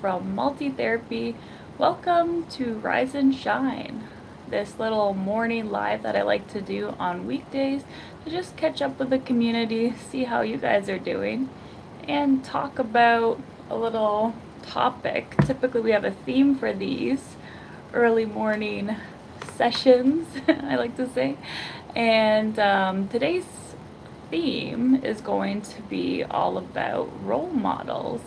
from Multi-Therapy. Welcome to Rise and Shine, this little morning live that I like to do on weekdays to just catch up with the community, see how you guys are doing, and talk about a little topic. Typically we have a theme for these early morning sessions, I like to say, and today's theme is going to be all about role models.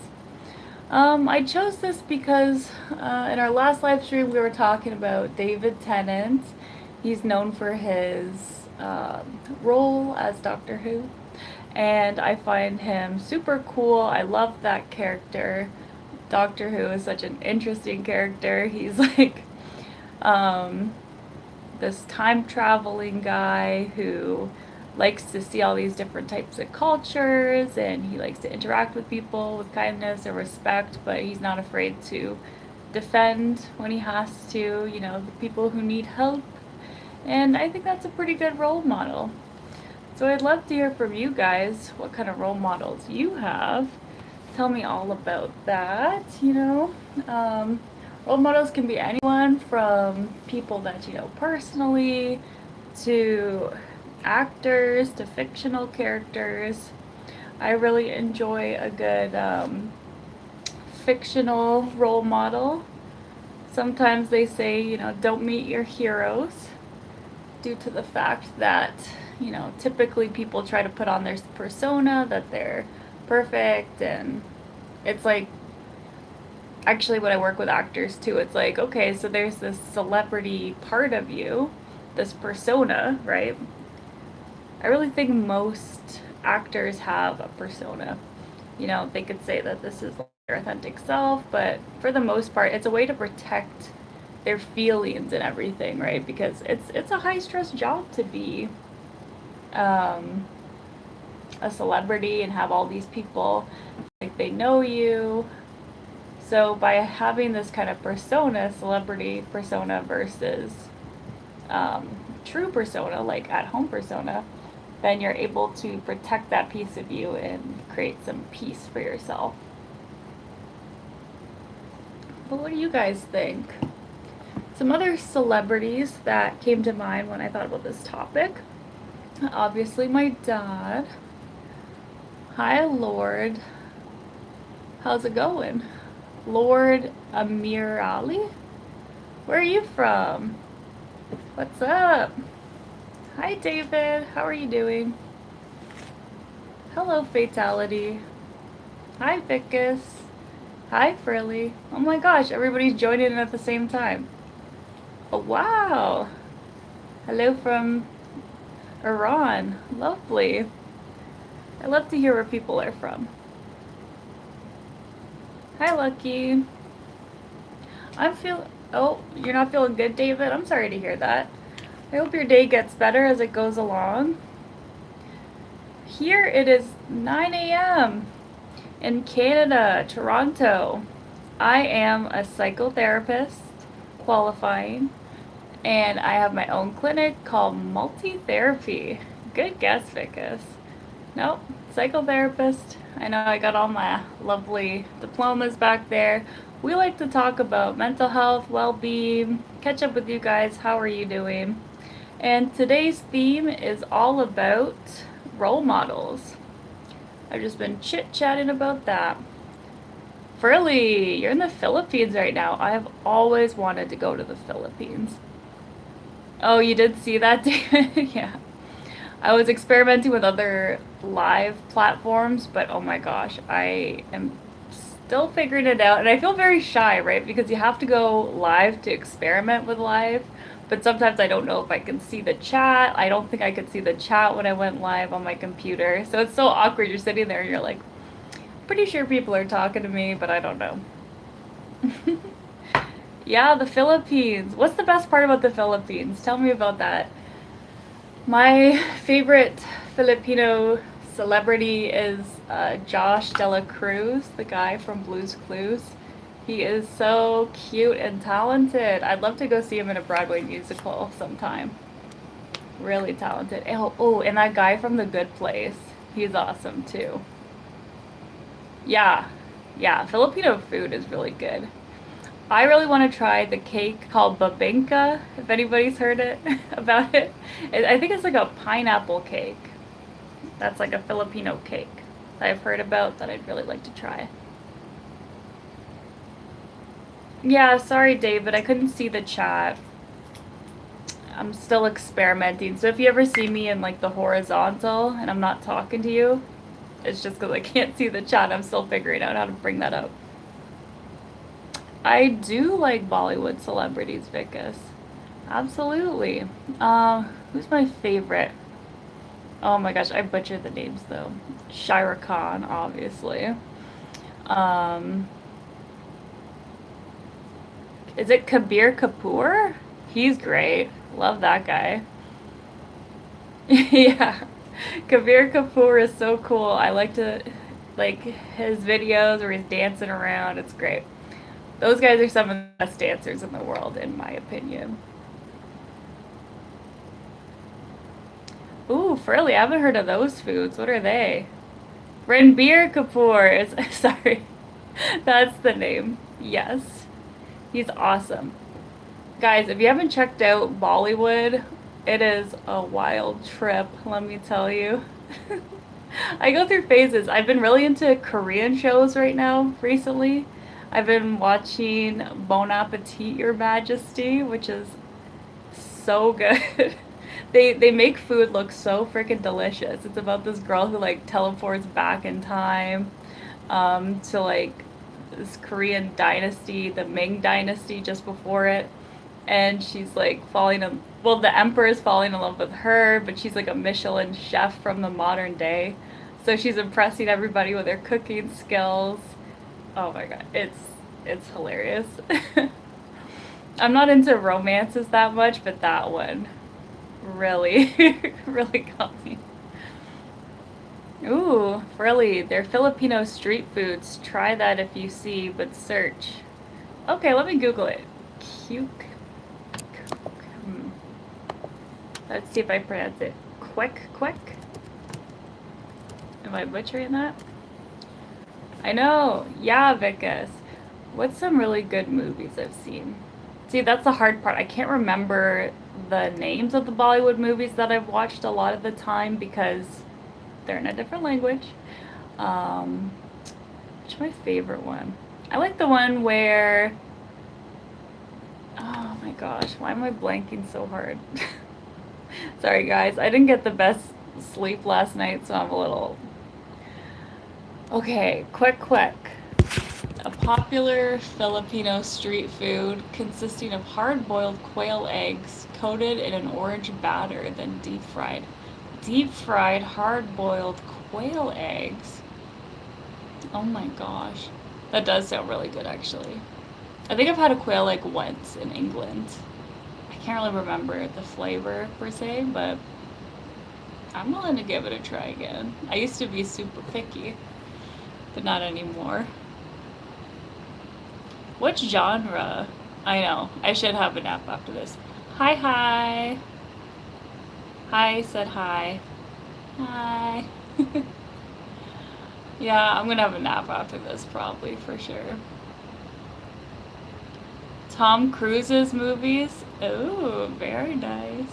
I chose this because in our last live stream we were talking about David Tennant. He's known for his role as Doctor Who, and I find him super cool. I love that character. Doctor Who is such an interesting character. He's like this time traveling guy who likes to see all these different types of cultures, and he likes to interact with people with kindness and respect, but he's not afraid to defend when he has to, you know, the people who need help. And I think that's a pretty good role model. So I'd love to hear from you guys what kind of role models you have. Tell me all about that, you know. Role models can be anyone from people that you know personally to actors to fictional characters. I really enjoy a good fictional role model. Sometimes they say, you know, don't meet your heroes due to the fact that, you know, typically people try to put on their persona that they're perfect, and it's like, actually when I work with actors too, it's like, okay, so there's this celebrity part of you, this persona, right? I really think most actors have a persona. You know, they could say that this is their authentic self, but for the most part, it's a way to protect their feelings and everything, right? Because it's a high stress job to be a celebrity and have all these people like they know you. So by having this kind of persona, celebrity persona versus true persona, like at home persona, then you're able to protect that piece of you and create some peace for yourself. But what do you guys think? Some other celebrities that came to mind when I thought about this topic. Obviously my dad. Hi, Lord. How's it going? Lord Amir Ali? Where are you from? What's up? Hi, David. How are you doing? Hello, Fatality. Hi, Vicus. Hi, Frilly. Oh my gosh, everybody's joining in at the same time. Oh, wow. Hello from Iran. Lovely. I love to hear where people are from. Hi, Lucky. Oh, you're not feeling good, David? I'm sorry to hear that. I hope your day gets better as it goes along. Here it is 9 a.m. in Canada, Toronto. I am a psychotherapist, qualifying, and I have my own clinic called Multi-Therapy. Good guess, Vicus. Nope, psychotherapist. I know I got all my lovely diplomas back there. We like to talk about mental health, well-being, catch up with you guys. How are you doing? And today's theme is all about role models. I've just been chit-chatting about that. Frilly, you're in the Philippines right now. I have always wanted to go to the Philippines. Oh, you did see that, David? Yeah. I was experimenting with other live platforms, but oh my gosh, I am still figuring it out. And I feel very shy, right? Because you have to go live to experiment with live. But sometimes I don't know if I can see the chat. I don't think I could see the chat when I went live on my computer. So it's so awkward. You're sitting there and you're like, pretty sure people are talking to me, but I don't know. Yeah, the Philippines. What's the best part about the Philippines? Tell me about that. My favorite Filipino celebrity is Josh Dela Cruz, the guy from Blue's Clues. He is so cute and talented. I'd love to go see him in a Broadway musical sometime. Really talented. Oh, and that guy from The Good Place. He's awesome too. Yeah, Yeah, Filipino food is really good. I really want to try the cake called babinka, if anybody's heard it about it. I think it's like a pineapple cake. That's like a Filipino cake that I've heard about that I'd really like to try. Yeah, sorry, David, I couldn't see the chat. I'm still experimenting. So if you ever see me in like the horizontal and I'm not talking to you, it's just because I can't see the chat. I'm still figuring out how to bring that up. I do like Bollywood celebrities, Vicus. Absolutely. Who's my favorite? Oh my gosh, I butchered the names though. Shira Khan, obviously. Um, is it Kabir Kapoor? He's great. Love that guy. Yeah. Kabir Kapoor is so cool. I like to like his videos where he's dancing around. It's great. Those guys are some of the best dancers in the world, in my opinion. Ooh, Frilly, I haven't heard of those foods. What are they? Ranbir Kapoor is sorry. That's the name. Yes. He's awesome. Guys, if you haven't checked out Bollywood, it is a wild trip, let me tell you. I go through phases. I've been really into Korean shows right now recently. I've been watching Bon Appetit, Your Majesty, which is so good. They make food look so freaking delicious. It's about this girl who like teleports back in time to like this Korean dynasty, the Ming dynasty just before it. And she's like falling in well, the emperor is falling in love with her, but she's like a Michelin chef from the modern day. So she's impressing everybody with her cooking skills. Oh my god, it's hilarious. I'm not into romances that much, but that one really really got me. Ooh, really? They're Filipino street foods. Try that if you see, but search. Okay, let me Google it. Cuke. Let's see if I pronounce it. Quick. Am I butchering that? I know. Yeah, Vicus. What's some really good movies I've seen? See, that's the hard part. I can't remember the names of the Bollywood movies that I've watched a lot of the time because they're in a different language. Um, what's my favorite one? I like the one where. Oh my gosh, why am I blanking so hard? Sorry, guys. I didn't get the best sleep last night, so I'm a little. Okay, quick. A popular Filipino street food consisting of hard-boiled quail eggs coated in an orange batter, then deep fried. Deep fried, hard-boiled quail eggs. Oh my gosh. That does sound really good, actually. I think I've had a quail egg once in England. I can't really remember the flavor per se, but I'm willing to give it a try again. I used to be super picky, but not anymore. What genre? I know. I should have a nap after this. Hi. Hi said hi. Hi. Yeah, I'm gonna have a nap after this probably for sure. Tom Cruise's movies. Oh, very nice.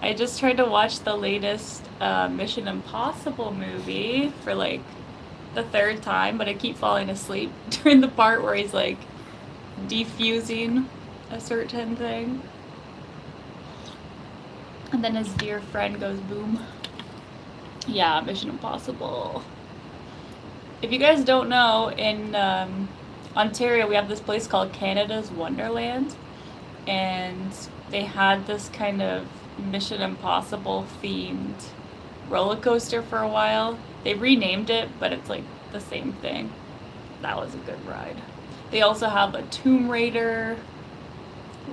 I just tried to watch the latest Mission Impossible movie for like the third time, but I keep falling asleep during the part where he's like defusing a certain thing. And then his dear friend goes boom. Yeah, Mission Impossible. If you guys don't know, in Ontario we have this place called Canada's Wonderland, and they had this kind of Mission Impossible themed roller coaster for a while. They renamed it, but it's like the same thing. That was a good ride. They also have a Tomb Raider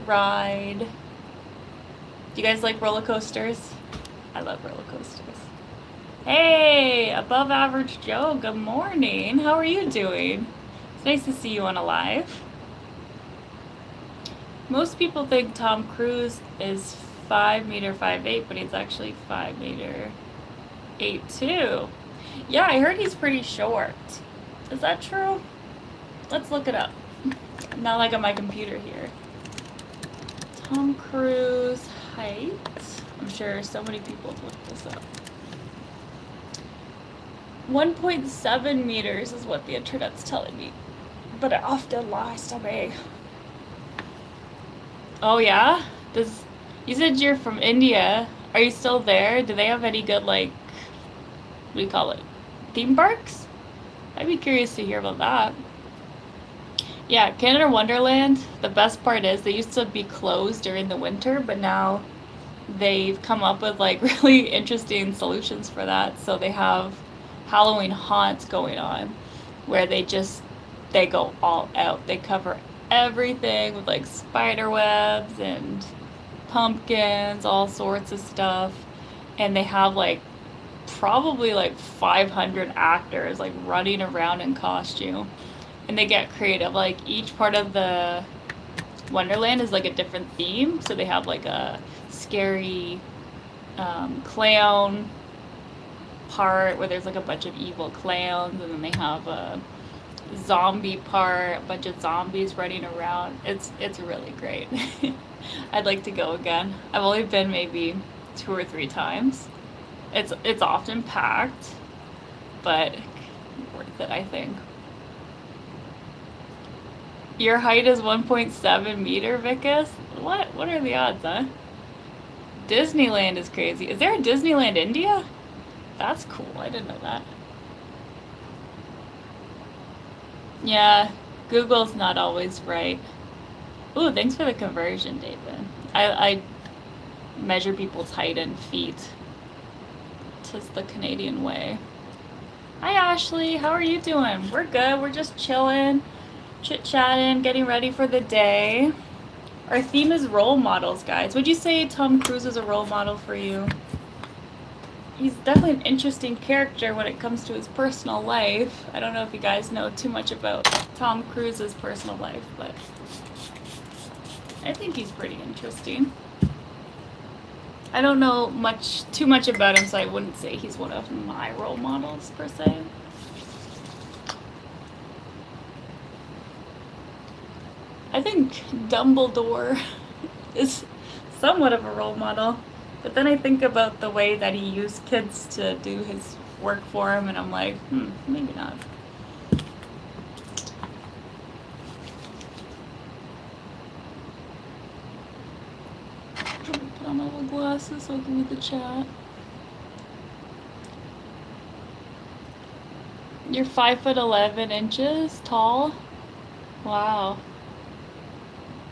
ride. Do you guys like roller coasters? I love roller coasters. Hey, above average Joe, good morning. How are you doing? It's nice to see you on a live. Most people think Tom Cruise is 5'8", but he's actually 5'8" too. Yeah, I heard he's pretty short. Is that true? Let's look it up. Not like on my computer here. Tom Cruise height. I'm sure so many people have looked this up. 1.7 meters is what the internet's telling me. But it often lies to me. Oh yeah? You said you're from India. Are you still there? Do they have any good, like, what do you call it? Theme parks? I'd be curious to hear about that. Yeah, Canada Wonderland, the best part is they used to be closed during the winter, but now they've come up with like really interesting solutions for that. So they have Halloween haunts going on where they go all out. They cover everything with like spider webs and pumpkins, all sorts of stuff. And they have like probably like 500 actors like running around in costume. And they get creative. Like each part of the Wonderland is like a different theme. So they have like a scary clown part where there's like a bunch of evil clowns, and then they have a zombie part, a bunch of zombies running around. It's really great. I'd like to go again. I've only been maybe 2 or 3 times. It's often packed, but worth it, I think. Your height is 1.7 meter, Vicus? What are the odds, huh? Disneyland is crazy. Is there a Disneyland India? That's cool. I didn't know that. Yeah, Google's not always right. Ooh, thanks for the conversion, David. I measure people's height in feet. Tis the Canadian way. Hi, Ashley. How are you doing? We're good. We're just chilling, chit-chatting, getting ready for the day. Our theme is role models, guys. Would you say Tom Cruise is a role model for you? He's definitely an interesting character when it comes to his personal life. I don't know if you guys know too much about Tom Cruise's personal life, but I think he's pretty interesting. I don't know too much about him, so I wouldn't say he's one of my role models per se. I think Dumbledore is somewhat of a role model, but then I think about the way that he used kids to do his work for him, and I'm like, maybe not. Let me put on my little glasses so I can read the chat. You're 5'11" tall? Wow.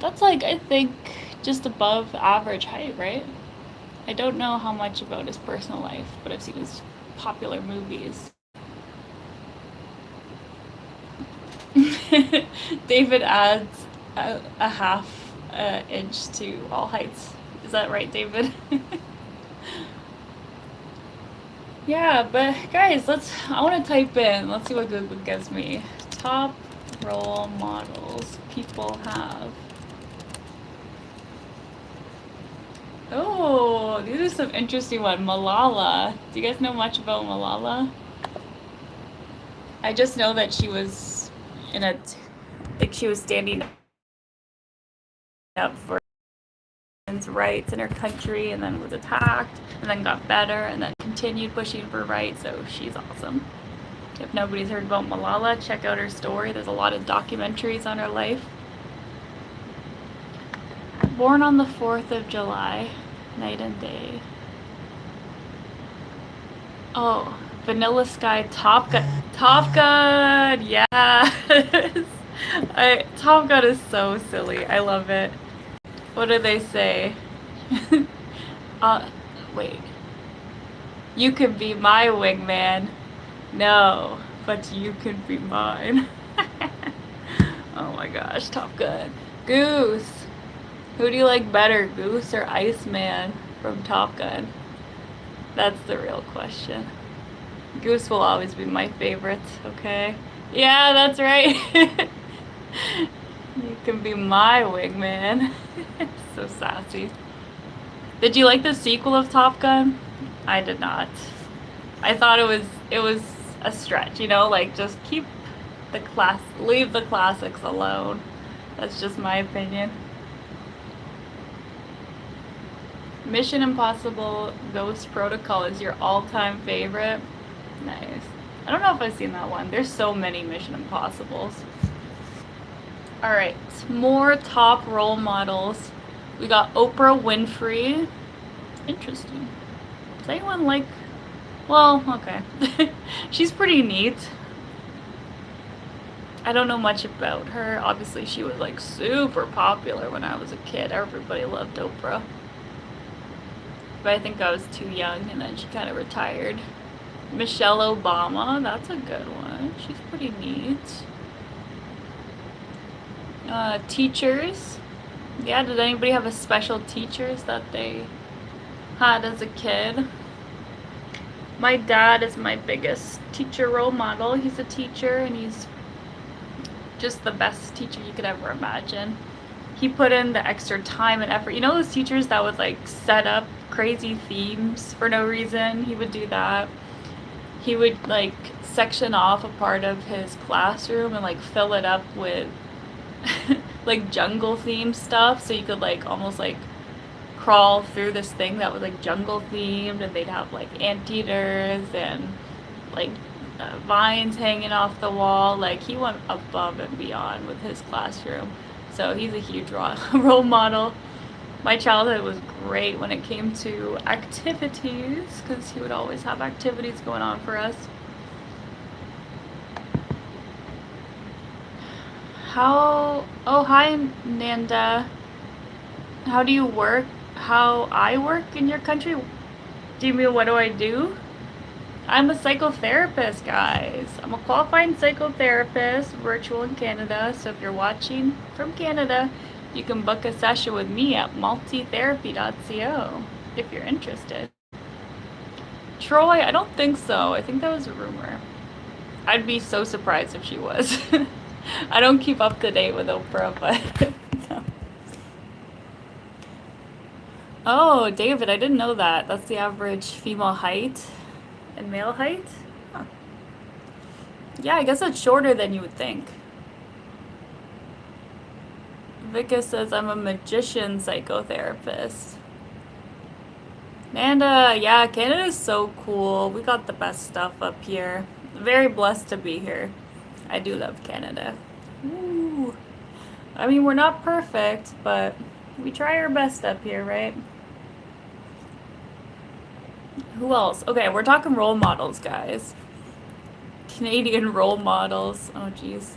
That's like, I think, just above average height, right? I don't know how much about his personal life, but I've seen his popular movies. David adds a half inch to all heights. Is that right, David? Yeah, but guys, I want to type in, let's see what Google gives me. Top role models people have. Oh, these are some interesting ones. Malala. Do you guys know much about Malala? I just know that she was she was standing up for women's rights in her country, and then was attacked, and then got better, and then continued pushing for rights. So she's awesome. If nobody's heard about Malala, check out her story. There's a lot of documentaries on her life. Born on the 4th of July, night and day. Oh, Vanilla Sky, Top Gun. Top Gun, yes. Top Gun is so silly. I love it. What do they say? Wait. You can be my wingman. No, but you can be mine. Oh my gosh, Top Gun. Goose. Who do you like better, Goose or Iceman from Top Gun? That's the real question. Goose will always be my favorite, okay? Yeah, that's right. You can be my wingman. So sassy. Did you like the sequel of Top Gun? I did not. I thought it was a stretch, like just keep leave the classics alone. That's just my opinion. Mission Impossible Ghost Protocol is your all-time favorite. Nice. I don't know if I've seen that one. There's so many Mission Impossibles. Alright, more top role models. We got Oprah Winfrey. Interesting. Does anyone like... Well, okay. She's pretty neat. I don't know much about her. Obviously, she was like super popular when I was a kid. Everybody loved Oprah. But I think I was too young and then she kind of retired. Michelle Obama, that's a good one. She's pretty neat. Teachers. Yeah, did anybody have a special teachers that they had as a kid? My dad is my biggest teacher role model. He's a teacher and he's just the best teacher you could ever imagine. He put in the extra time and effort. You know those teachers that would like set up crazy themes for no reason? He would do that. He would like section off a part of his classroom and like fill it up with like jungle themed stuff, so you could like almost like crawl through this thing that was like jungle themed, and they'd have like anteaters and like vines hanging off the wall. Like he went above and beyond with his classroom, so he's a huge role model. My childhood was great when it came to activities, because he would always have activities going on for us. Oh, hi, Nanda. How do you work? How I work in your country? Do you mean what do I do? I'm a psychotherapist, guys. I'm a qualified psychotherapist, virtual in Canada. So if you're watching from Canada, you can book a session with me at multitherapy.co if you're interested. Troy, I don't think so. I think that was a rumor. I'd be so surprised if she was. I don't keep up to date with Oprah, but no. Oh, David, I didn't know that. That's the average female height and male height? Huh. Yeah, I guess it's shorter than you would think. Vika says I'm a magician psychotherapist. Nanda, yeah, Canada's so cool. We got the best stuff up here. Very blessed to be here. I do love Canada. Ooh. I mean, we're not perfect, but we try our best up here, right? Who else? Okay, we're talking role models, guys. Canadian role models. Oh, jeez.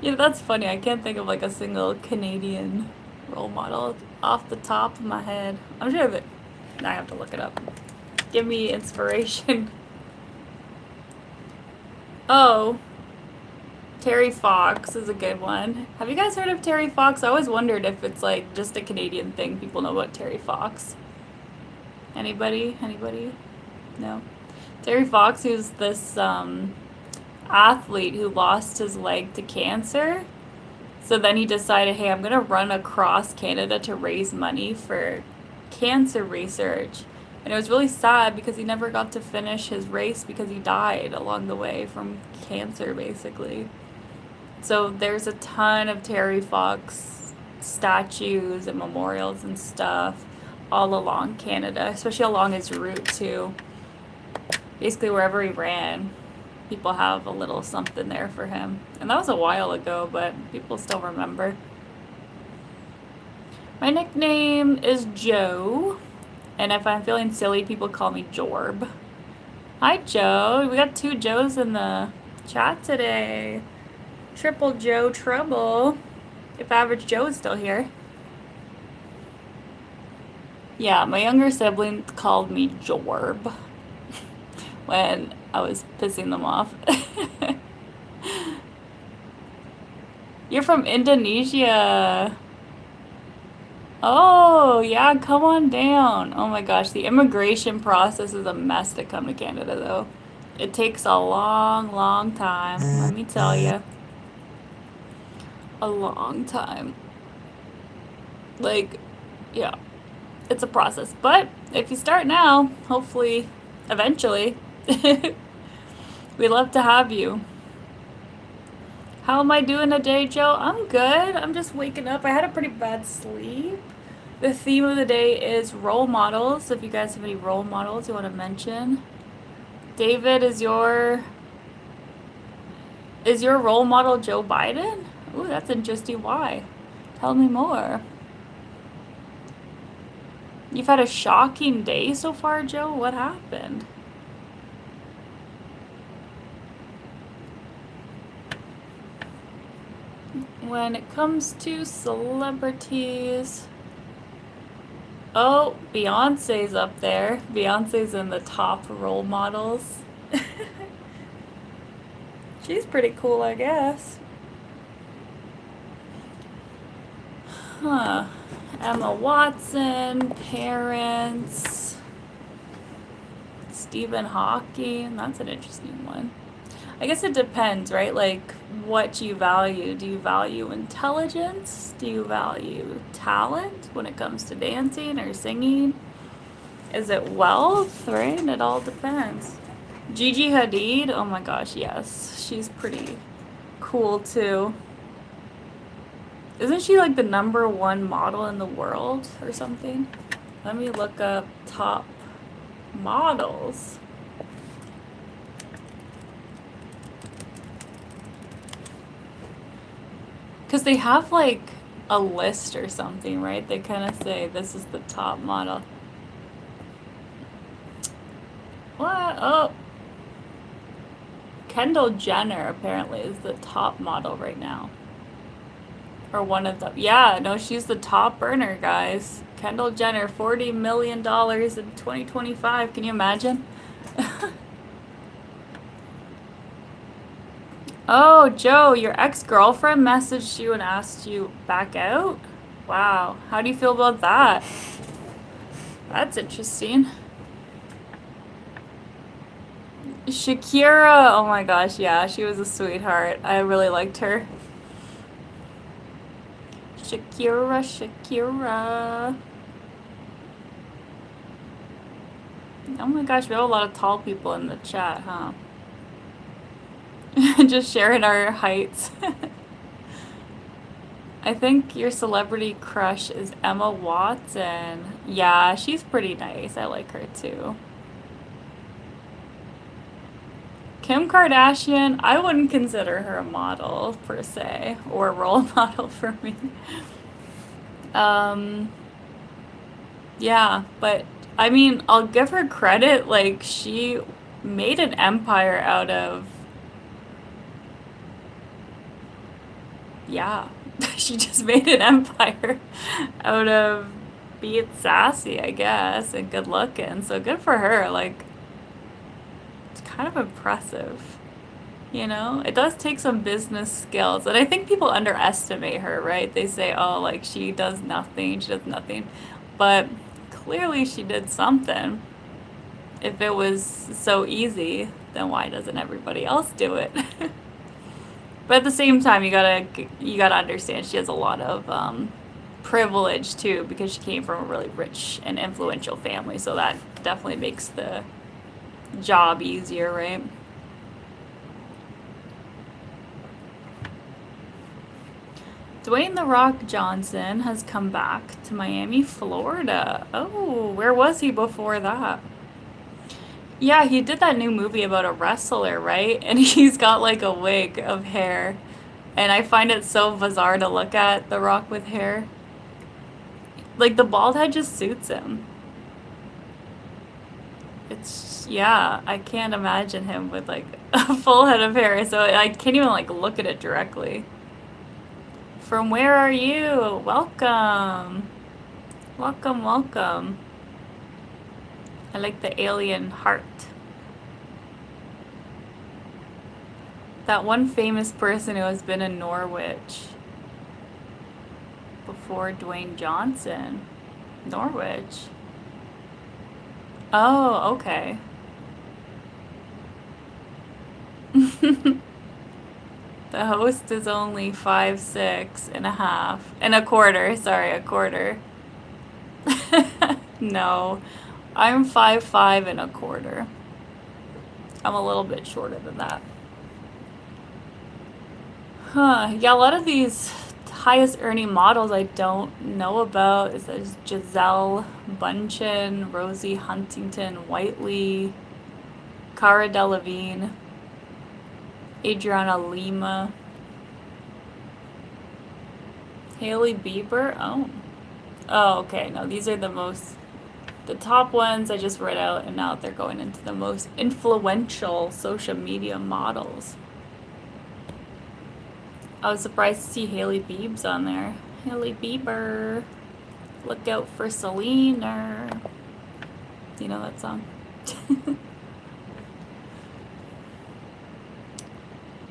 Yeah, that's funny. I can't think of like a single Canadian role model off the top of my head. I'm sure that I have to look it up. Give me inspiration. Oh, Terry Fox is a good one. Have you guys heard of Terry Fox? I always wondered if it's like just a Canadian thing. People know about Terry Fox. Anybody? Anybody? No. Terry Fox, who's this athlete who lost his leg to cancer. So then he decided, hey, I'm going to run across Canada to raise money for cancer research. And it was really sad because he never got to finish his race because he died along the way from cancer, basically. So there's a ton of Terry Fox statues and memorials and stuff all along Canada, especially along his route too. Basically wherever he ran, people have a little something there for him. And that was a while ago, but people still remember. My nickname is Joe. And if I'm feeling silly, people call me Jorb. Hi, Joe. We got 2 Joes in the chat today. Triple Joe trouble. If Average Joe is still here. Yeah, my younger sibling called me Jorb when I was pissing them off. You're from Indonesia. Oh, yeah, come on down. Oh my gosh, the immigration process is a mess to come to Canada, though. It takes a long, long time, let me tell you. A long time. Like, yeah, it's a process. But if you start now, hopefully Eventually. We'd love to have you. How am I doing today, Joe? I'm good. I'm just waking up. I had a pretty bad sleep. The theme of the day is role models. If you guys have any role models you want to mention. David, is your role model Joe Biden? Ooh, that's interesting. Why? Tell me more. You've had a shocking day so far, Joe. What happened? When it comes to celebrities, oh, Beyonce's up there. Beyonce's in the top role models. She's pretty cool, I guess. Huh. Emma Watson, parents, Stephen Hawking. That's an interesting one. I guess it depends, right? Like, what do you value? Do you value intelligence? Do you value talent when it comes to dancing or singing? Is it wealth, right? It all depends. Gigi Hadid, oh my gosh, yes. She's pretty cool too. Isn't she like the #1 model in the world or something? Let me look up top models. Because they have like a list or something, right? They kind of say this is the top model. What? Oh, Kendall Jenner apparently is the top model right now. Or one of them. Yeah, no, she's the top earner, guys. Kendall Jenner, $40 million in 2025. Can you imagine? Oh, Joe, your ex-girlfriend messaged you and asked you back out? Wow. How do you feel about that? That's interesting. Shakira, oh my gosh, yeah, she was a sweetheart. I really liked her. Shakira, Shakira. Oh my gosh, we have a lot of tall people in the chat, huh? Just sharing our heights. I think your celebrity crush is Emma Watson. Yeah, she's pretty nice. I like her too. Kim Kardashian, I wouldn't consider her a model per se, or a role model for me. Um, yeah, but I mean, I'll give her credit. Like, she made an empire out of, yeah, she just made an empire out of being sassy, I guess, and good looking. So good for her. Like, it's kind of impressive. You know, it does take some business skills. And I think people underestimate her, right? They say, oh, like she does nothing, she does nothing. But clearly she did something. If it was so easy, then why doesn't everybody else do it? But at the same time, you gotta understand she has a lot of privilege too, because she came from a really rich and influential family. So that definitely makes the job easier, right? Dwayne The Rock Johnson has come back to Miami, Florida. Oh, where was he before that? Yeah, he did that new movie about a wrestler, right? And he's got like a wig of hair. And I find it so bizarre to look at The Rock with hair. Like the bald head just suits him. It's, yeah, I can't imagine him with like a full head of hair. So I can't even like look at it directly. From where are you? Welcome. Welcome, welcome. I like the alien heart. That one famous person who has been in Norwich before Dwayne Johnson. Norwich. Oh, okay. The host is only 5'6.5" and a quarter. Sorry, a quarter. No, I'm 5'5" and a quarter. I'm a little bit shorter than that. Huh. Yeah, a lot of these highest earning models I don't know about. There's Giselle Bundchen, Rosie Huntington Whiteley, Cara Delevingne, Adriana Lima, Hailey Bieber. Oh, okay. No, these are the top ones I just read out, and now they're going into the most influential social media models. I was surprised to see Hailey Biebs on there. Hailey Bieber. Look out for Selena. Do you know that song?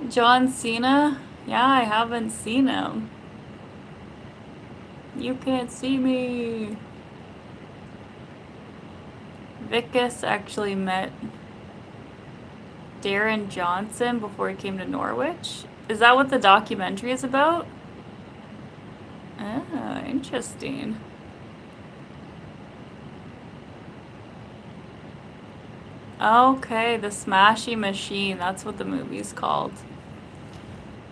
John Cena? Yeah, I haven't seen him. You can't see me. Vickus actually met Darren Johnson before he came to Norwich. Is that what the documentary is about? Ah, interesting. Okay, the Smashy Machine. That's what the movie's called.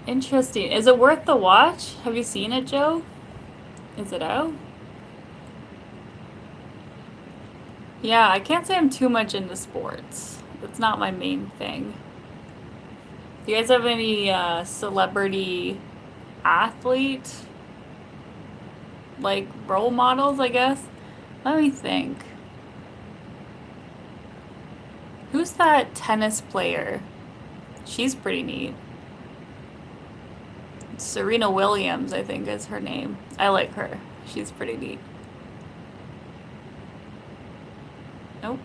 Interesting. Is it worth the watch? Have you seen it, Joe? Is it out? Yeah, I can't say I'm too much into sports. It's not my main thing. Do you guys have any celebrity athlete, like, role models, I guess? Let me think. Who's that tennis player? She's pretty neat. Serena Williams, I think, is her name. I like her. She's pretty neat. Nope.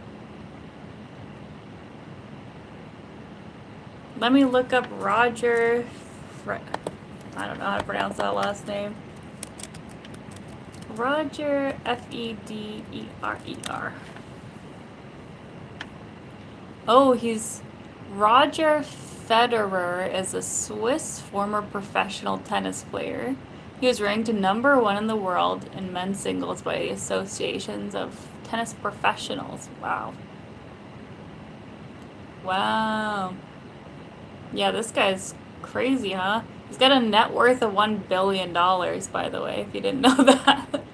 Let me look up Roger. I don't know how to pronounce that last name. Roger Federer. Oh, Roger Federer is a Swiss former professional tennis player. He was ranked number 1 in the world in men's singles by associations of tennis professionals. Wow. Wow. Yeah, this guy's crazy, huh? He's got a net worth of $1 billion, by the way, if you didn't know that.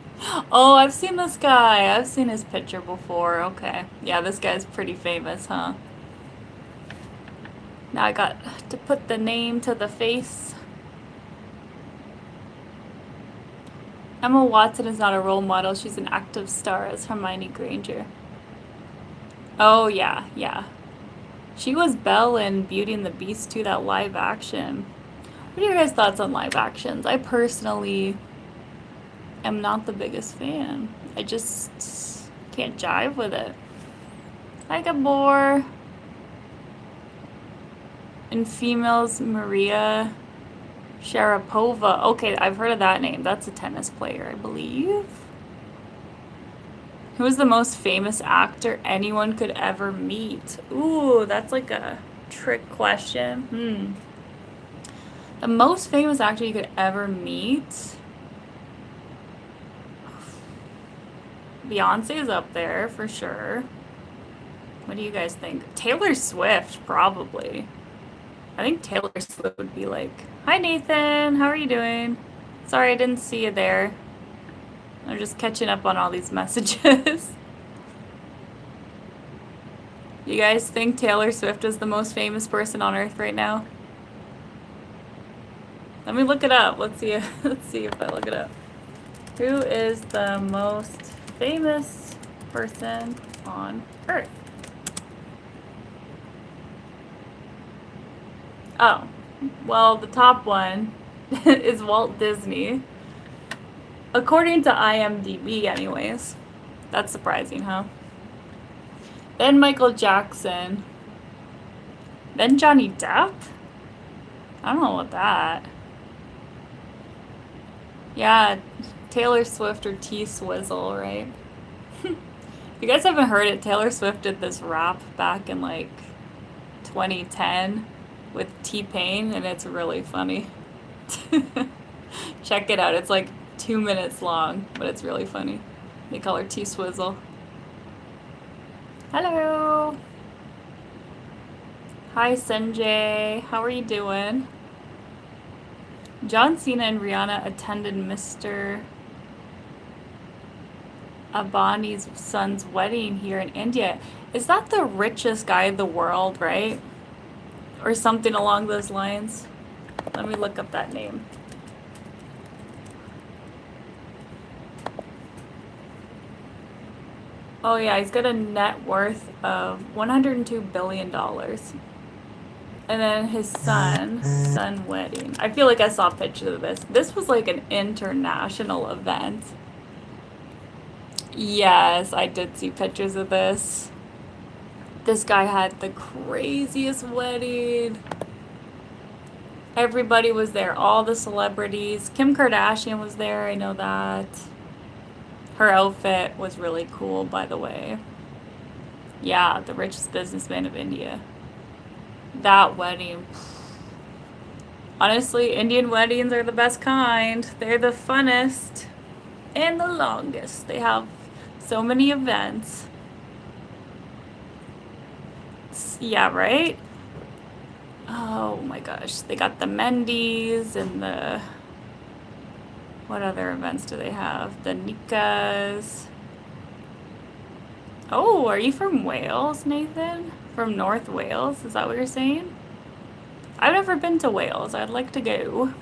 Oh, I've seen this guy. I've seen his picture before. Okay. Yeah, this guy's pretty famous, huh? Now I got to put the name to the face. Emma Watson is not a role model. She's an active star as Hermione Granger. Oh, yeah, yeah. She was Belle in Beauty and the Beast too, that live action. What are your guys' thoughts on live actions? I personally am not the biggest fan. I just can't jive with it. Hi, Gabor. In females, Maria Sharapova. Okay, I've heard of that name. That's a tennis player, I believe. Who is the most famous actor anyone could ever meet? Ooh, that's like a trick question. The most famous actor you could ever meet? Beyonce is up there for sure. What do you guys think? Taylor Swift, probably. I think Taylor Swift would be like, hi Nathan, how are you doing? Sorry I didn't see you there. I'm just catching up on all these messages. You guys think Taylor Swift is the most famous person on earth right now? Let me look it up. Let's see if I look it up. Who is the most famous person on earth? Oh, well, the top one is Walt Disney. According to IMDb, anyways. That's surprising, huh? Then Michael Jackson. Then Johnny Depp? I don't know about that. Yeah, Taylor Swift or T-Swizzle, right? If you guys haven't heard it, Taylor Swift did this rap back in like 2010 with T-Pain, and it's really funny. Check it out. It's like 2 minutes long, but it's really funny. They call her T-Swizzle. Hello. Hi, Sanjay. How are you doing? John Cena and Rihanna attended Mr. Abani's son's wedding here in India. Is that the richest guy in the world, right? Or something along those lines? Let me look up that name. Oh yeah, he's got a net worth of $102 billion. And then his son wedding. I feel like I saw pictures of this. This was like an international event. Yes, I did see pictures of this. This guy had the craziest wedding. Everybody was there, all the celebrities. Kim Kardashian was there, I know that. Her outfit was really cool, by the way. Yeah, the richest businessman of India. That wedding. Honestly, Indian weddings are the best kind. They're the funnest and the longest. They have so many events. Yeah, right? Oh my gosh. They got the Mendis and the... What other events do they have? The Nikas. Oh, are you from Wales, Nathan? From North Wales? Is that what you're saying? I've never been to Wales. I'd like to go.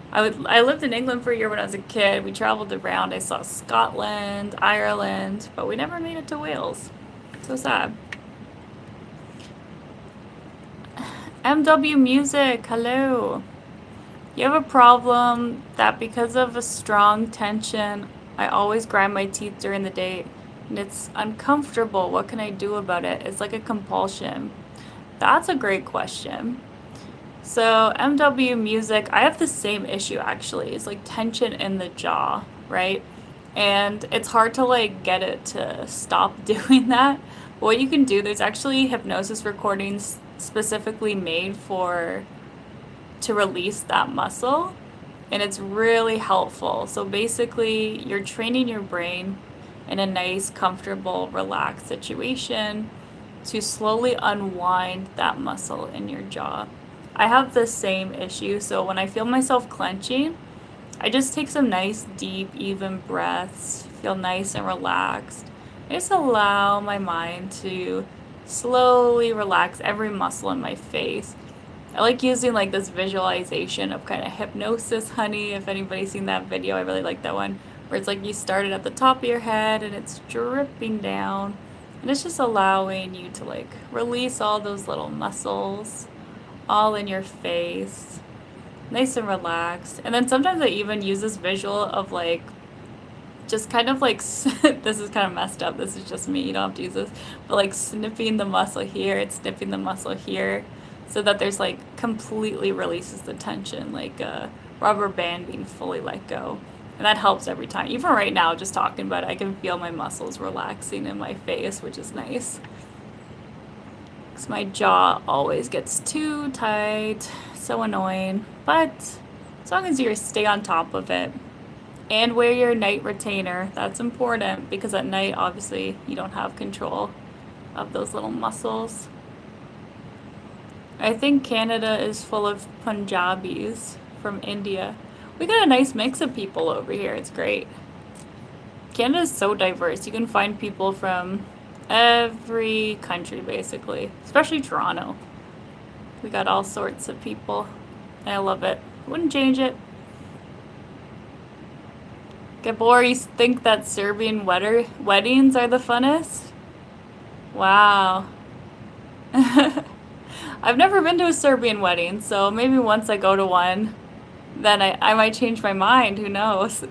I lived in England for a year when I was a kid. We traveled around. I saw Scotland, Ireland, but we never made it to Wales. So sad. MW Music, hello. You have a problem that because of a strong tension, I always grind my teeth during the day and it's uncomfortable. What can I do about it? It's like a compulsion. That's a great question. So MW Music, I have the same issue actually. It's like tension in the jaw, right? And it's hard to like get it to stop doing that. But what you can do, there's actually hypnosis recordings specifically made for to release that muscle, and it's really helpful. So basically, you're training your brain in a nice, comfortable, relaxed situation to slowly unwind that muscle in your jaw. I have the same issue, so when I feel myself clenching, I just take some nice, deep, even breaths, feel nice and relaxed. I just allow my mind to slowly relax every muscle in my face. I like using like this visualization of kind of hypnosis honey. If anybody's seen that video, I really like that one, where it's like you started at the top of your head and it's dripping down, and it's just allowing you to like release all those little muscles all in your face, nice and relaxed. And then sometimes I even use this visual of like just kind of like this is kind of messed up, this is just me, you don't have to use this, but like snipping the muscle here and snipping the muscle here, so that there's like completely releases the tension, like a rubber band being fully let go. And that helps every time. Even right now, just talking about it, I can feel my muscles relaxing in my face, which is nice. Because my jaw always gets too tight. So annoying. But as long as you stay on top of it. And wear your night retainer. That's important, because at night, obviously, you don't have control of those little muscles. I think Canada is full of Punjabis from India. We got a nice mix of people over here. It's great. Canada is so diverse. You can find people from every country, basically. Especially Toronto. We got all sorts of people. And I love it. Wouldn't change it. Gabor, you think that Serbian weddings are the funnest? Wow. I've never been to a Serbian wedding, so maybe once I go to one, then I might change my mind. Who knows?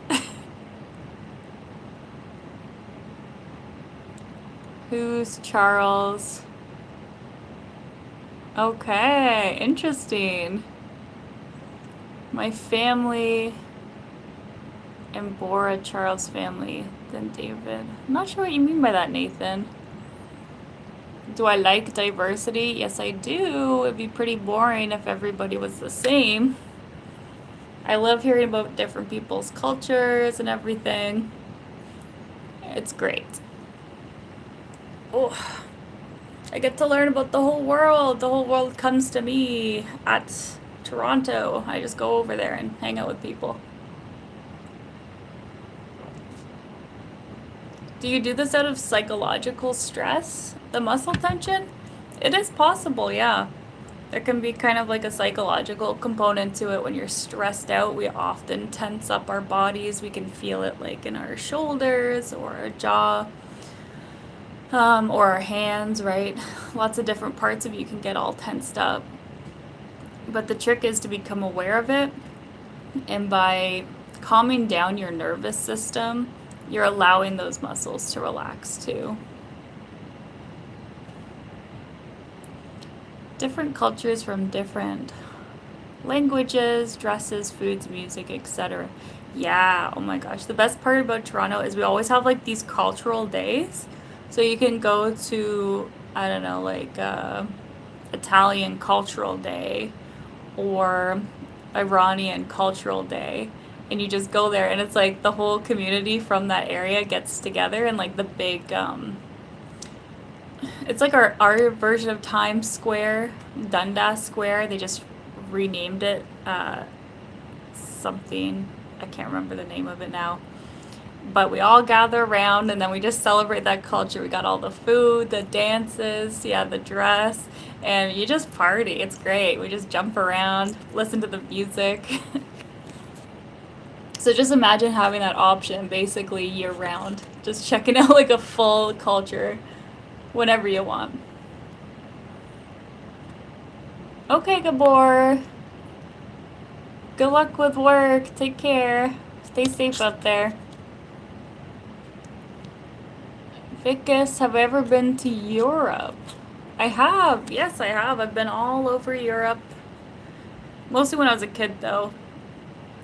Who's Charles? Okay, interesting. My family and Bora Charles family, then David. I'm not sure what you mean by that, Nathan. Do I like diversity? Yes, I do. It'd be pretty boring if everybody was the same. I love hearing about different people's cultures and everything. It's great. Oh, I get to learn about the whole world. The whole world comes to me at Toronto. I just go over there and hang out with people. Do you do this out of psychological stress? The muscle tension? It is possible, yeah. There can be kind of like a psychological component to it when you're stressed out. We often tense up our bodies. We can feel it like in our shoulders or our jaw, or our hands, right? Lots of different parts of you can get all tensed up. But the trick is to become aware of it, and by calming down your nervous system, you're allowing those muscles to relax too. Different cultures from different languages, dresses, foods, music, etc. Yeah, oh my gosh. The best part about Toronto is we always have like these cultural days. So you can go to, I don't know, like Italian cultural day or Iranian cultural day. And you just go there and it's like the whole community from that area gets together and like the big it's like our version of Times Square, Dundas Square. They just renamed it something. I can't remember the name of it now. But we all gather around and then we just celebrate that culture. We got all the food, the dances, yeah, the dress, and you just party. It's great. We just jump around, listen to the music. So just imagine having that option basically year round. Just checking out like a full culture whenever you want. Okay, Gabor. Good luck with work. Take care. Stay safe out there. Vicus, have I ever been to Europe? I have. Yes, I have. I've been all over Europe. Mostly when I was a kid, though.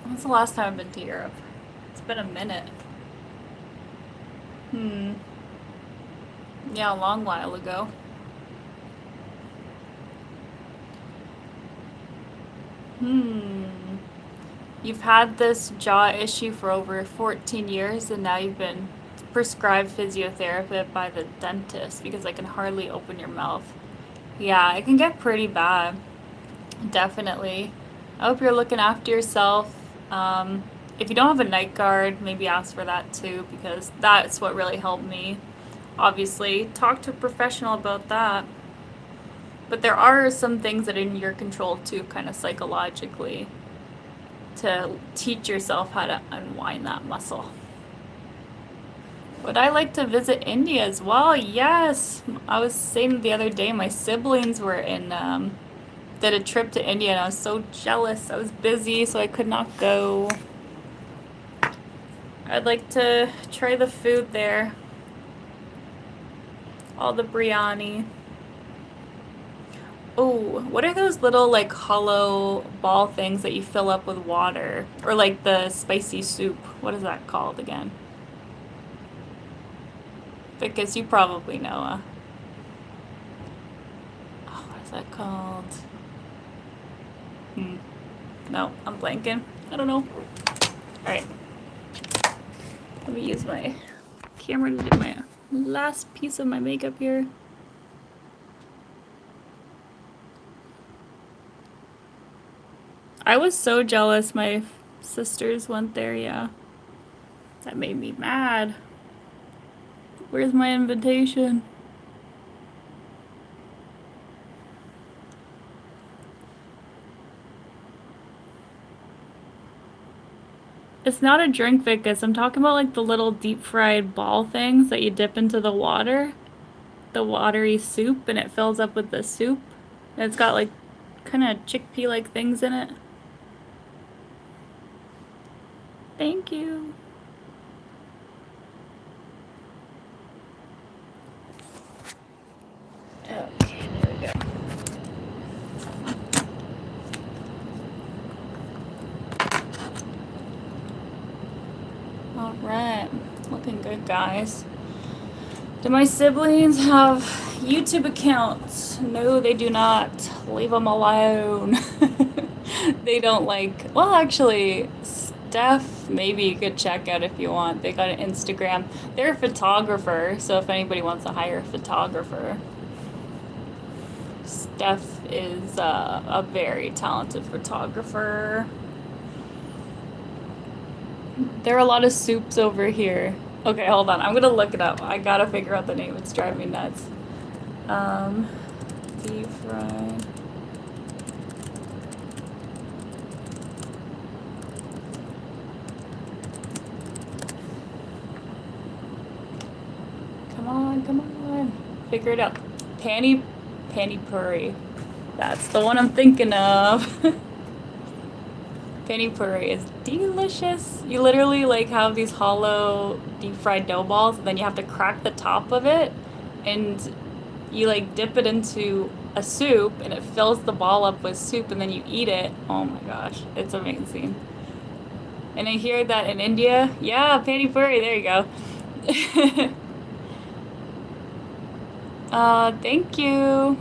When's the last time I've been to Europe? It's been a minute. Yeah, a long while ago. You've had this jaw issue for over 14 years and now you've been prescribed physiotherapy by the dentist because I can hardly open your mouth. Yeah, it can get pretty bad. Definitely. I hope you're looking after yourself. If you don't have a night guard, maybe ask for that too because that's what really helped me. Obviously, talk to a professional about that. But there are some things that are in your control too, kind of psychologically, to teach yourself how to unwind that muscle. Would I like to visit India as well? Yes. I was saying the other day, my siblings were did a trip to India and I was so jealous. I was busy, so I could not go. I'd like to try the food there. All the biryani. Oh, what are those little like hollow ball things that you fill up with water? Or like the spicy soup. What is that called again? Because you probably know. Oh, what is that called? No, I'm blanking. I don't know. Alright. Let me use my camera to do my last piece of my makeup here. I was so jealous my sisters went there, yeah. That made me mad. Where's my invitation? It's not a drink, Vicus. I'm talking about like the little deep fried ball things that you dip into the water. The watery soup, and it fills up with the soup. And it's got like kind of chickpea like things in it. Thank you. Okay, there we go. All right, looking good, guys. Do my siblings have YouTube accounts? No, they do not. Leave them alone. They don't like, well, actually, Steph, maybe you could check out if you want. They got an Instagram. They're a photographer, so if anybody wants to hire a photographer. Steph is a very talented photographer. There are a lot of soups over here. Okay, hold on. I'm gonna look it up. I gotta figure out the name. It's driving me nuts. Deep fried. Come on, come on. Figure it out. Pani puri. That's the one I'm thinking of. Pani puri is delicious. You literally like have these hollow deep fried dough balls, and then you have to crack the top of it, and you like dip it into a soup, and it fills the ball up with soup, and then you eat it. Oh my gosh, it's amazing. And I hear that in India. Yeah, pani puri. There you go. Thank you.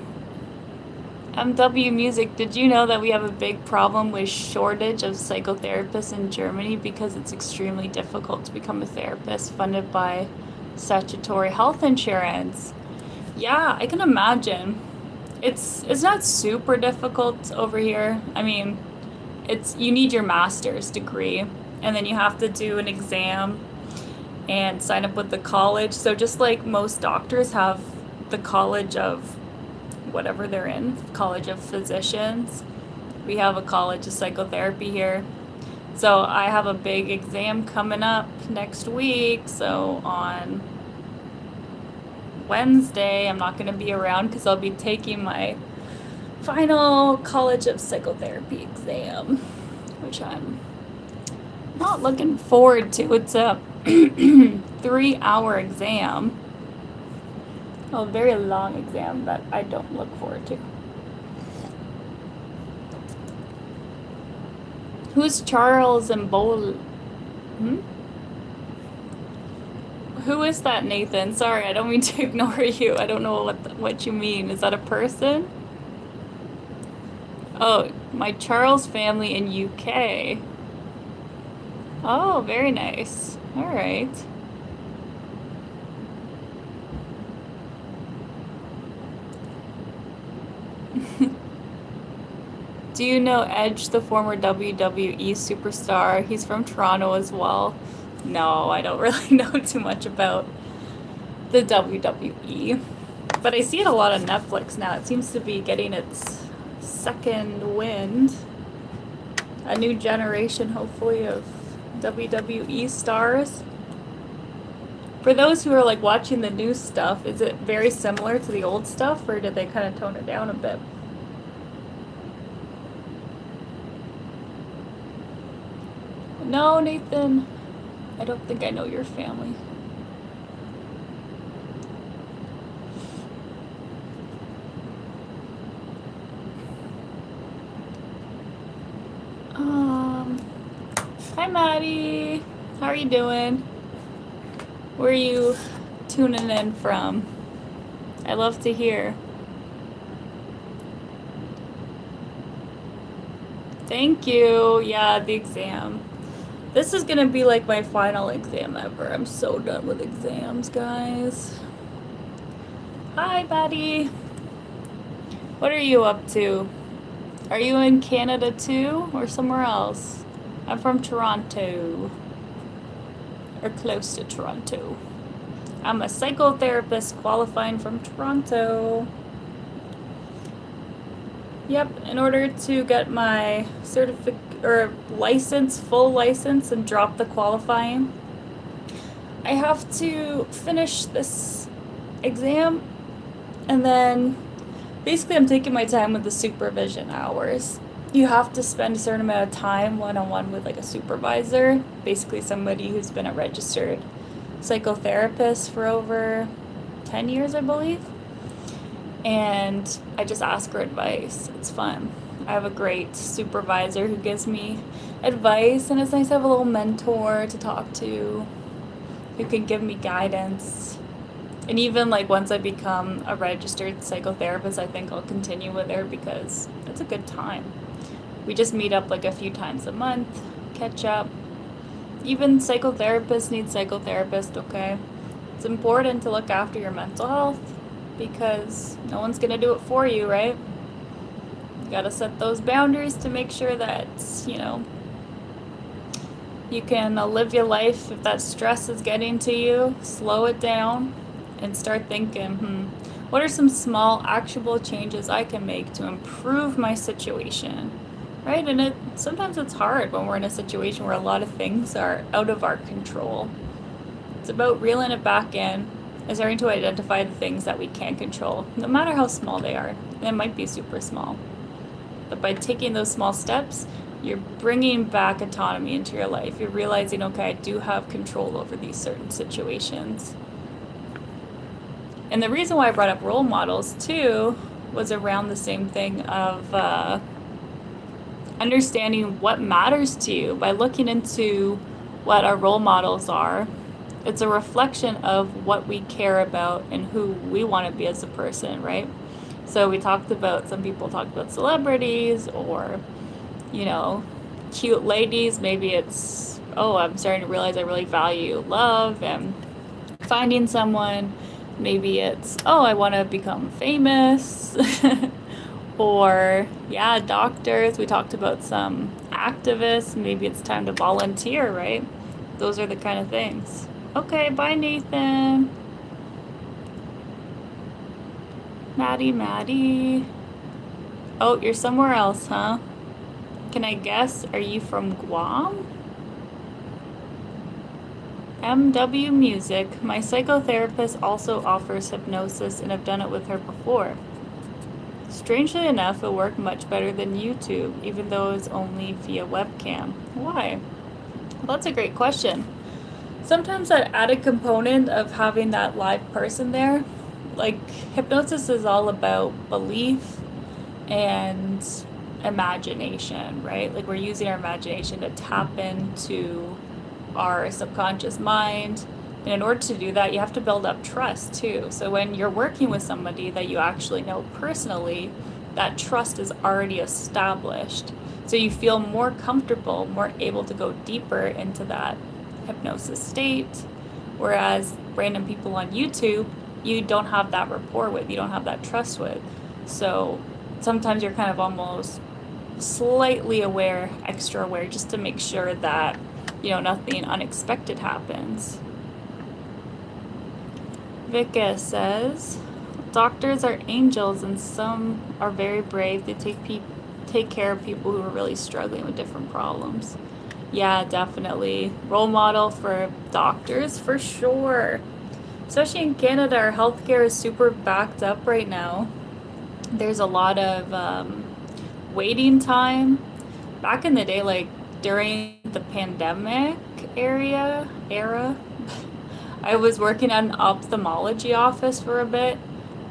MW Music, did you know that we have a big problem with shortage of psychotherapists in Germany because it's extremely difficult to become a therapist funded by statutory health insurance? Yeah, I can imagine. It's not super difficult over here. I mean, it's you need your master's degree, and then you have to do an exam and sign up with the college. So just like most doctors have the college of whatever they're in, College of Physicians, we have a College of Psychotherapy here. So I have a big exam coming up next week. So on Wednesday, I'm not going to be around because I'll be taking my final College of Psychotherapy exam, which I'm not looking forward to. It's a 3-hour exam. A very long exam that I don't look forward to. Who's Charles and Bowl? Who is that, Nathan? Sorry, I don't mean to ignore you. I don't know what you mean. Is that a person? Oh, my Charles family in UK. Oh, very nice. All right. Do you know Edge, the former WWE superstar? He's from Toronto as well. No, I don't really know too much about the WWE. But I see it a lot on Netflix now. It seems to be getting its second wind. A new generation, hopefully, of WWE stars. For those who are like watching the new stuff, is it very similar to the old stuff, or did they kind of tone it down a bit? No, Nathan. I don't think I know your family. Hi Maddie. How are you doing? Where are you tuning in from? I love to hear. Thank you. Yeah, the exam. This is gonna be like my final exam ever. I'm so done with exams, guys. Hi, buddy. What are you up to? Are you in Canada too, or somewhere else? I'm from Toronto, or close to Toronto. I'm a psychotherapist qualifying from Toronto. Yep, in order to get my certificate or license, full license, and drop the qualifying, I have to finish this exam, and then basically I'm taking my time with the supervision hours. You have to spend a certain amount of time one-on-one with like a supervisor, basically somebody who's been a registered psychotherapist for over 10 years, I believe. And I just ask her advice. It's fun. I have a great supervisor who gives me advice, and it's nice to have a little mentor to talk to who can give me guidance. And even like once I become a registered psychotherapist, I think I'll continue with her because it's a good time. We just meet up like a few times a month, catch up. Even psychotherapists need psychotherapists, okay? It's important to look after your mental health. because no one's going to do it for you, right? You got to set those boundaries to make sure that, you know, you can live your life. If that stress is getting to you, slow it down and start thinking, what are some small actionable changes I can make to improve my situation? Right? And sometimes it's hard when we're in a situation where a lot of things are out of our control. It's about reeling it back in and starting to identify the things that we can control, no matter how small they are. And it might be super small. But by taking those small steps, you're bringing back autonomy into your life. You're realizing, okay, I do have control over these certain situations. And the reason why I brought up role models too was around the same thing of understanding what matters to you by looking into what our role models are. It's a reflection of what we care about and who we want to be as a person, right? So some people talked about celebrities or, you know, cute ladies. Maybe it's, I'm starting to realize I really value love and finding someone. Maybe it's, I want to become famous. Or, doctors. We talked about some activists. Maybe it's time to volunteer, right? Those are the kind of things. Okay, bye, Nathan. Maddie. Oh, you're somewhere else, huh? Can I guess? Are you from Guam? MW Music. My psychotherapist also offers hypnosis, and I've done it with her before. Strangely enough, it worked much better than YouTube, even though it's only via webcam. Why? Well, that's a great question. Sometimes that added component of having that live person there, like hypnosis is all about belief and imagination, right? Like we're using our imagination to tap into our subconscious mind. And in order to do that, you have to build up trust too. So when you're working with somebody that you actually know personally, that trust is already established. So you feel more comfortable, more able to go deeper into that hypnosis state. Whereas random people on YouTube, you don't have that rapport with, you don't have that trust with. So sometimes you're kind of almost slightly aware, extra aware, just to make sure that, nothing unexpected happens. Vika says, doctors are angels and some are very brave. They take care of people who are really struggling with different problems. Yeah, definitely. Role model for doctors, for sure. Especially in Canada, our healthcare is super backed up right now. There's a lot of waiting time. Back in the day, like during the pandemic era, I was working at an ophthalmology office for a bit,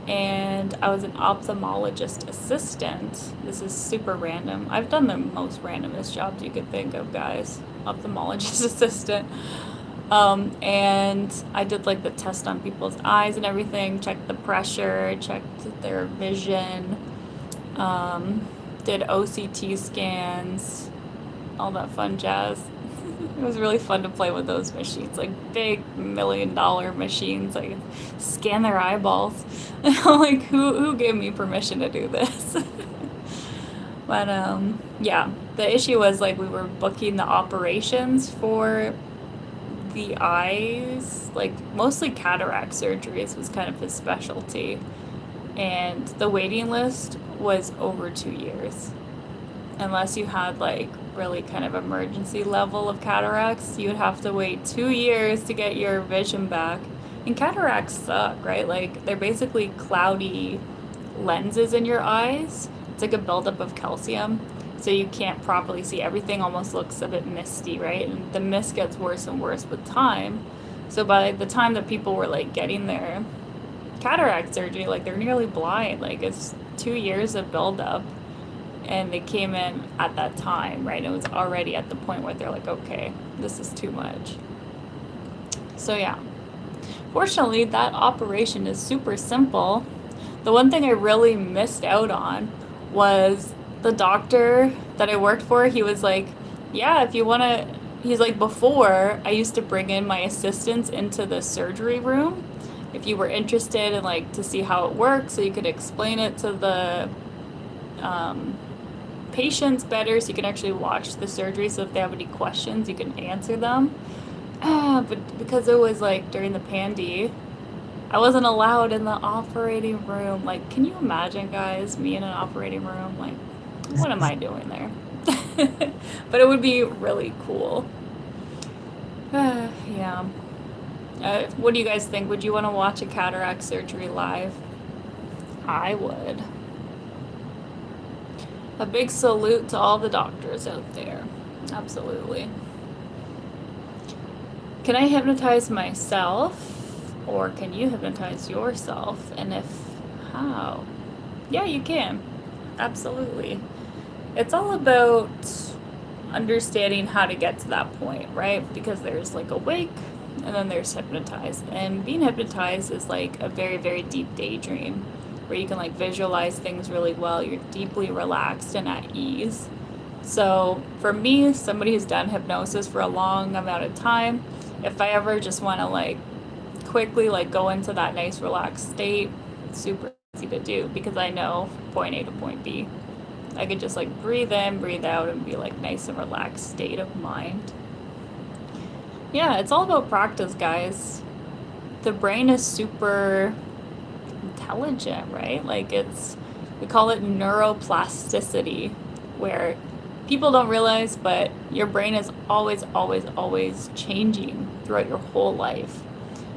and I was an ophthalmologist assistant. This is super random. I've done the most randomest jobs you could think of, guys. Ophthalmologist assistant. And I did like the test on people's eyes and everything, checked the pressure, checked their vision, did OCT scans, all that fun jazz. It was really fun to play with those machines, like big $1 million machines, like scan their eyeballs. And I'm like, who gave me permission to do this? But the issue was like we were booking the operations for the eyes, like mostly cataract surgeries was kind of his specialty, and the waiting list was over 2 years. Unless you had like really kind of emergency level of cataracts, you would have to wait 2 years to get your vision back. And cataracts suck, right? Like they're basically cloudy lenses in your eyes. It's like a buildup of calcium, so you can't properly see. Everything almost looks a bit misty, right? And the mist gets worse and worse with time. So by the time that people were like getting their cataract surgery, like they're nearly blind. Like it's 2 years of buildup. And they came in at that time, right? It was already at the point where they're like, okay, this is too much. So yeah, fortunately that operation is super simple. The one thing I really missed out on was the doctor that I worked for. He was like, yeah, if you want to, he's like, before I used to bring in my assistants into the surgery room if you were interested in like to see how it works, so you could explain it to the patients better, so you can actually watch the surgery. So if they have any questions, you can answer them. But because it was like during the pandy, I wasn't allowed in the operating room. Like, can you imagine, guys, me in an operating room? Like, what am I doing there? But it would be really cool. Yeah. What do you guys think? Would you want to watch a cataract surgery live? I would. A big salute to all the doctors out there. Absolutely. Can I hypnotize myself, or can you hypnotize yourself? And if how? Yeah, you can. Absolutely. It's all about understanding how to get to that point, right? Because there's like awake and then there's hypnotized. And being hypnotized is like a very, very deep daydream where you can like visualize things really well. You're deeply relaxed and at ease. So for me, somebody who's done hypnosis for a long amount of time, if I ever just want to like quickly like go into that nice relaxed state, it's super easy to do because I know point A to point B. I could just like breathe in, breathe out, and be like nice and relaxed state of mind. Yeah, it's all about practice, guys. The brain is super intelligent, right? Like we call it neuroplasticity, where people don't realize, but your brain is always, always, always changing throughout your whole life.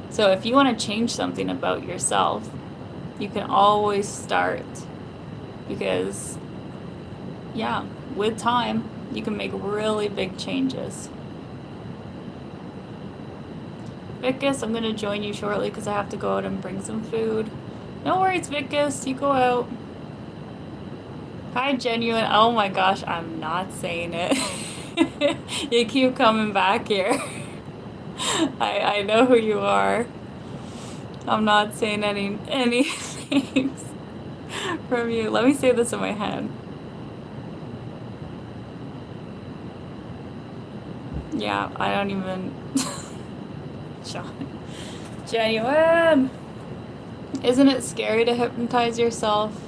So if you want to change something about yourself, you can always start because, yeah, with time, you can make really big changes. Vicus, I'm going to join you shortly because I have to go out and bring some food. No worries, Vicus, you go out. Hi, Genuine. Oh my gosh, I'm not saying it. You keep coming back here. I know who you are. I'm not saying any things from you. Let me say this in my head. Yeah, I don't even. Genuine. Isn't it scary to hypnotize yourself?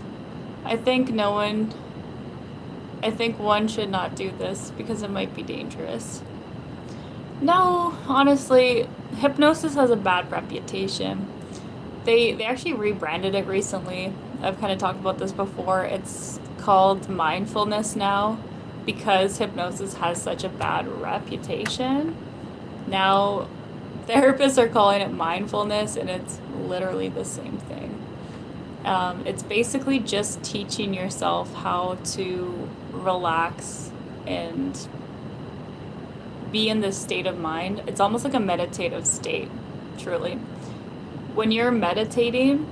I think one should not do this because it might be dangerous. No, honestly, hypnosis has a bad reputation. They actually rebranded it recently. I've kind of talked about this before. It's called mindfulness now because hypnosis has such a bad reputation. Now, therapists are calling it mindfulness, and it's literally the same thing. It's basically just teaching yourself how to relax and be in this state of mind. It's almost like a meditative state, truly. When you're meditating,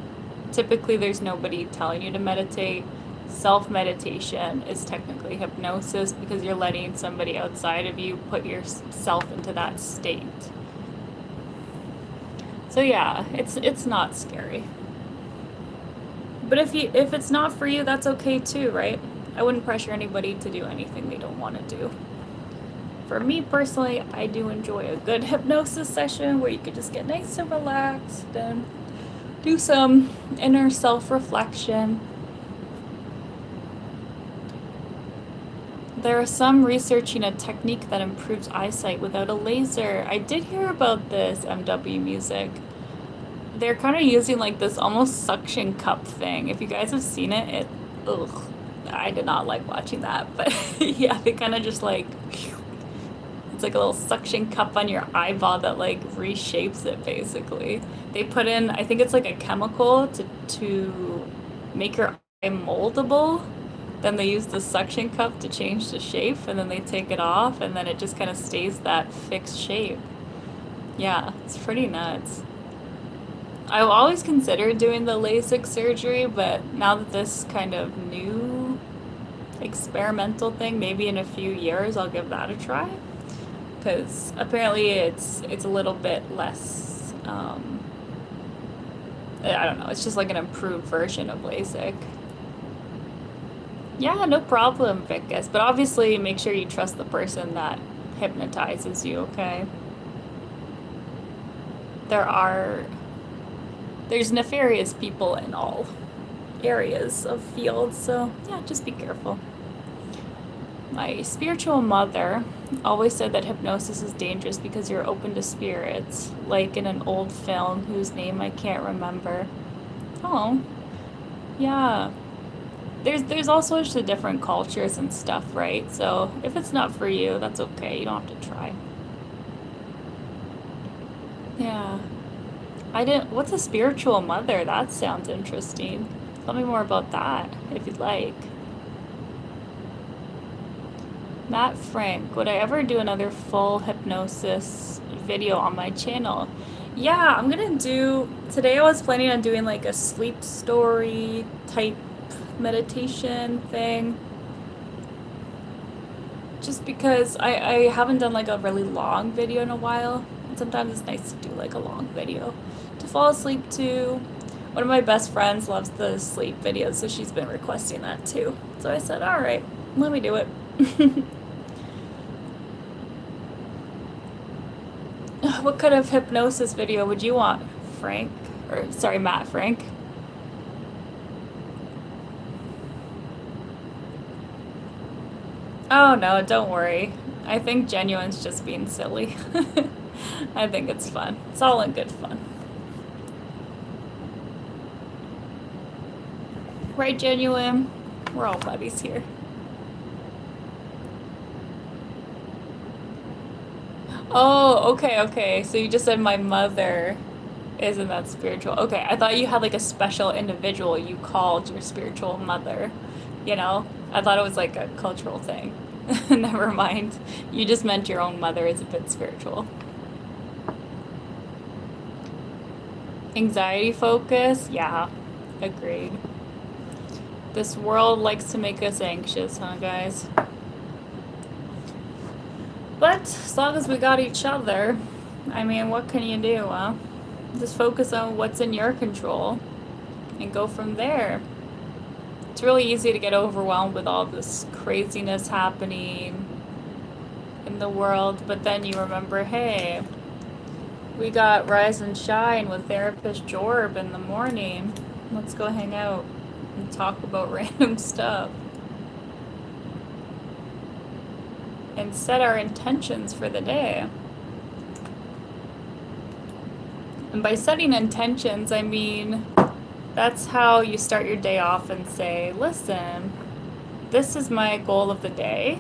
typically there's nobody telling you to meditate. Self-meditation is technically hypnosis because you're letting somebody outside of you put yourself into that state. So yeah, it's not scary. But if it's not for you, that's okay too, right? I wouldn't pressure anybody to do anything they don't want to do. For me personally, I do enjoy a good hypnosis session where you could just get nice and relaxed and do some inner self-reflection. There is some researching a technique that improves eyesight without a laser. I did hear about this, MW Music. They're kind of using like this almost suction cup thing. If you guys have seen it, I did not like watching that. But yeah, they kind of just like, it's like a little suction cup on your eyeball that like reshapes it basically. They put in, I think it's like a chemical to make your eye moldable. Then they use the suction cup to change the shape, and then they take it off, and then it just kind of stays that fixed shape. Yeah, it's pretty nuts. I've always considered doing the LASIK surgery, but now that this kind of new experimental thing, maybe in a few years I'll give that a try. Because apparently it's a little bit less, I don't know, it's just like an improved version of LASIK. Yeah, no problem, Vicus. But obviously make sure you trust the person that hypnotizes you, okay? There are there's nefarious people in all areas of fields, so yeah, just be careful. My spiritual mother always said that hypnosis is dangerous because you're open to spirits, like in an old film whose name I can't remember. Oh, yeah. There's all sorts of different cultures and stuff, right? So if it's not for you, that's okay. You don't have to try. Yeah. I didn't. What's a spiritual mother? That sounds interesting. Tell me more about that, if you'd like. Matt Frank, would I ever do another full hypnosis video on my channel? Yeah, I'm gonna do. Today I was planning on doing like a sleep story type meditation thing. Just because I haven't done like a really long video in a while. And sometimes it's nice to do like a long video to fall asleep to. One of my best friends loves the sleep videos, so she's been requesting that too. So I said, all right, let me do it. What kind of hypnosis video would you want, Frank? Or, sorry, Matt Frank. Oh no, don't worry. I think Genuine's just being silly. I think it's fun. It's all in good fun. Right, Genuine? We're all buddies here. Oh, okay. So you just said my mother isn't that spiritual. Okay, I thought you had like a special individual you called your spiritual mother. You know? I thought it was like a cultural thing. Never mind. You just meant your own mother is a bit spiritual. Anxiety focus? Yeah, agreed. This world likes to make us anxious, huh, guys? But as long as we got each other, I mean, what can you do, huh? Just focus on what's in your control and go from there. It's really easy to get overwhelmed with all this craziness happening in the world, but then you remember, hey, we got Rise and Shine with therapist Jorb in the morning. Let's go hang out and talk about random stuff. And set our intentions for the day. And by setting intentions, I mean that's how you start your day off and say, listen, this is my goal of the day.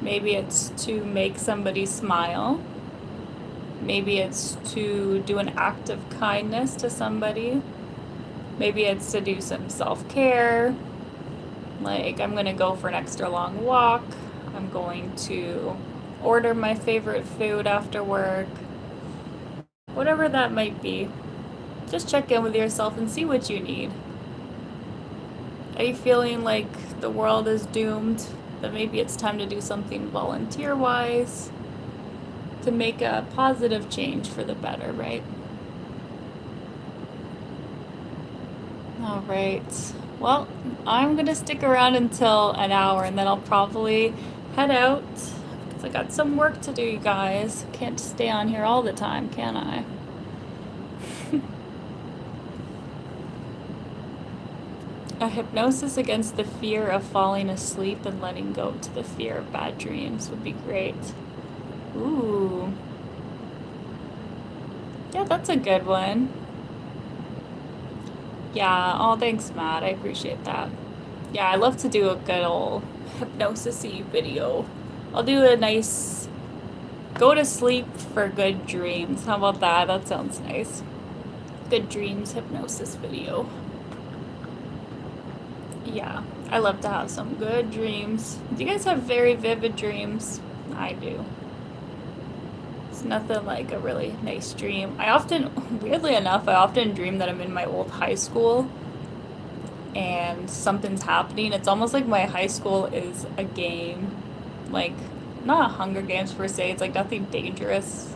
Maybe it's to make somebody smile. Maybe it's to do an act of kindness to somebody. Maybe it's to do some self-care. Like, I'm gonna go for an extra long walk. I'm going to order my favorite food after work. Whatever that might be. Just check in with yourself and see what you need. Are you feeling like the world is doomed? That maybe it's time to do something volunteer-wise to make a positive change for the better, right? All right. Well, I'm gonna stick around until an hour and then I'll probably head out because I got some work to do, you guys. Can't stay on here all the time, can I? A hypnosis against the fear of falling asleep and letting go to the fear of bad dreams would be great. Ooh. Yeah, that's a good one. Yeah, oh, thanks, Matt. I appreciate that. Yeah, I love to do a good old hypnosis-y video. I'll do a nice go to sleep for good dreams. How about that? That sounds nice. Good dreams hypnosis video. Yeah, I love to have some good dreams. Do you guys have very vivid dreams? I do. It's nothing like a really nice dream. Weirdly enough, I often dream that I'm in my old high school and something's happening. It's almost like my high school is a game. Like, not a Hunger Games per se, it's like nothing dangerous.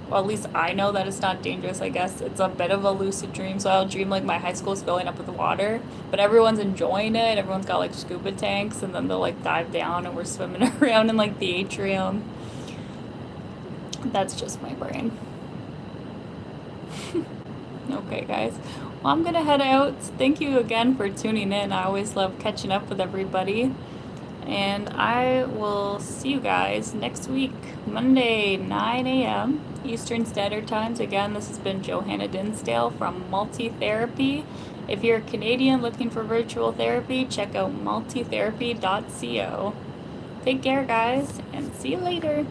Well, at least I know that it's not dangerous, I guess. It's a bit of a lucid dream, so I'll dream like my high school is filling up with water, but everyone's enjoying it. Everyone's got like scuba tanks, and then they'll like dive down and we're swimming around in like the atrium. That's just my brain. Okay, guys. Well, I'm gonna head out. Thank you again for tuning in. I always love catching up with everybody. And I will see you guys next week, Monday, 9 a.m. Eastern Standard Times. Again, this has been Johanna Dinsdale from Multitherapy. If you're a Canadian looking for virtual therapy, check out multitherapy.co. Take care, guys, and see you later.